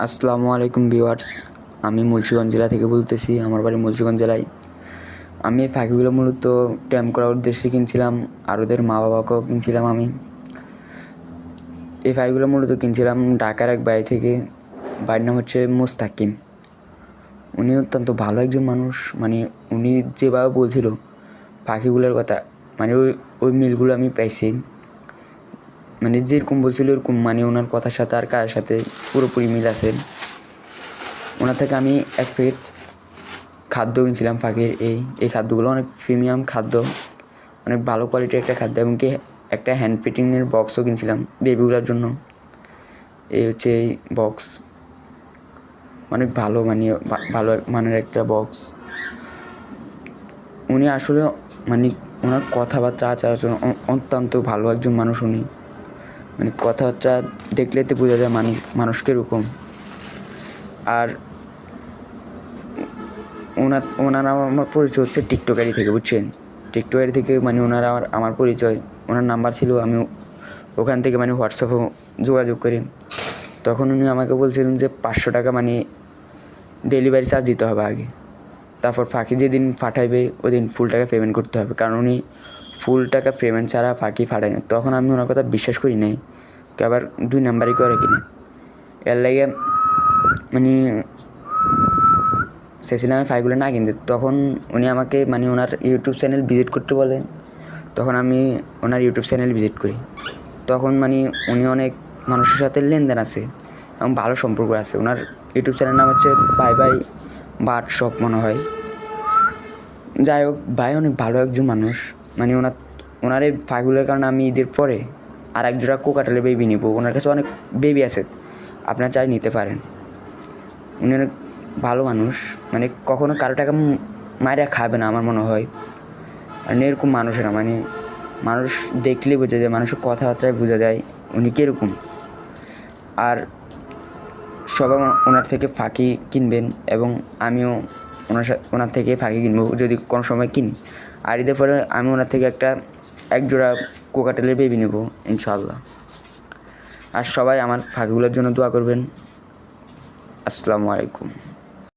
আসসালামু আলাইকুম ভিউয়ার্স। আমি মুন্সিগঞ্জ জেলা থেকে বলতেছি। আমার বাড়ি মুন্সিগঞ্জ জেলায়। আমি এই পাখিগুলো মূলত ট্যাম করার উদ্দেশ্যে কিনছিলাম, আর ওদের মা বাবাকেও কিনছিলাম আমি। এই পাখিগুলো মূলত কিনছিলাম ঢাকার এক ভাই থেকে। ভাইয়ের নাম হচ্ছে মুস্তাকিম। উনি অত্যন্ত ভালো একজন মানুষ। মানে উনি যেভাবে বলছিল পাখিগুলোর কথা, মানে ওই মিলগুলো আমি পাইছি। মানে যেরকম বলছিল ওরকম, মানে ওনার কথার সাথে আর কার সাথে পুরোপুরি মিল আছে। ওনার থেকে আমি এক প্যাকেট খাদ্য কিনছিলাম পাখির। এই খাদ্যগুলো অনেক প্রিমিয়াম খাদ্য, অনেক ভালো কোয়ালিটির একটা খাদ্য, এবং কি একটা হ্যান্ড ফিটিংয়ের বক্সও কিনছিলাম বেবিগুলোর জন্য। এই হচ্ছে এই বক্স, অনেক ভালো, মানে ভালো মানের একটা বক্স। উনি আসলে মানে ওনার কথাবার্তা আচার আচরণ অত্যন্ত ভালো একজন মানুষ উনি। মানে কথাবার্তা দেখলেতে বোঝা যায় মানুষ কীরকম। আর ওনারা আমার পরিচয় হচ্ছে টিকটকারি থেকে, বুঝছেন? টিকটকারি থেকে মানে ওনারা আমার পরিচয়। ওনার নাম্বার ছিল, আমি ওখান থেকে মানে হোয়াটসঅ্যাপেও যোগাযোগ করি। তখন উনি আমাকে বলছিলেন যে 500 টাকা মানে ডেলিভারি চার্জ দিতে হবে আগে, তারপর পাখি যেদিন পাঠাইবে ওই দিন ফুল টাকা পেমেন্ট করতে হবে, কারণ উনি ফুল টাকা পেমেন্ট ছাড়া পাখি পাঠায় না। তখন আমি ওনার কথা বিশ্বাস করি নাই, আবার 2 নাম্বারই করে কিনা। এর লাগে মানে চেয়েছিলাম আমি পাখিগুলো না কিনতে। তখন উনি আমাকে মানে ওনার ইউটিউব চ্যানেল ভিজিট করতে বলেন। তখন আমি ওনার ইউটিউব চ্যানেল ভিজিট করি। তখন মানে উনি অনেক মানুষের সাথে লেনদেন আছে এবং ভালো সম্পর্ক আছে। ওনার ইউটিউব চ্যানেলের নাম হচ্ছে বাই বাই বার্ড শপ মনে হয়। যাই হোক, ভাই অনেক ভালো একজন মানুষ। মানে ওনার এই পাখিগুলোর কারণে আমি ঈদের পরে আর এক জোড়া কোকাটেলের বেবি নিব। ওনার কাছে অনেক বেবি আছে, আপনারা চাই নিতে পারেন। উনি অনেক ভালো মানুষ, মানে কখনো কারো টাকা মায়েরা খাবে না আমার মনে হয়। আর এরকম মানুষেরা মানে মানুষ দেখলেই বোঝা যায়, মানুষের কথাবার্তায় বোঝা যায় উনি কীরকম। আর সবাই ওনার থেকে পাখি কিনবেন, এবং আমিও ওনার থেকে পাখি কিনবো যদি কোনো সময় কিনি। আর ঈদের পরে আমি ওনার থেকে এক জোড়া কোকাটেলের বেবি নেব ইনশাআল্লাহ। আর সবাই আমার পাখিগুলোর জন্য দোয়া করবেন। আসসালামু আলাইকুম।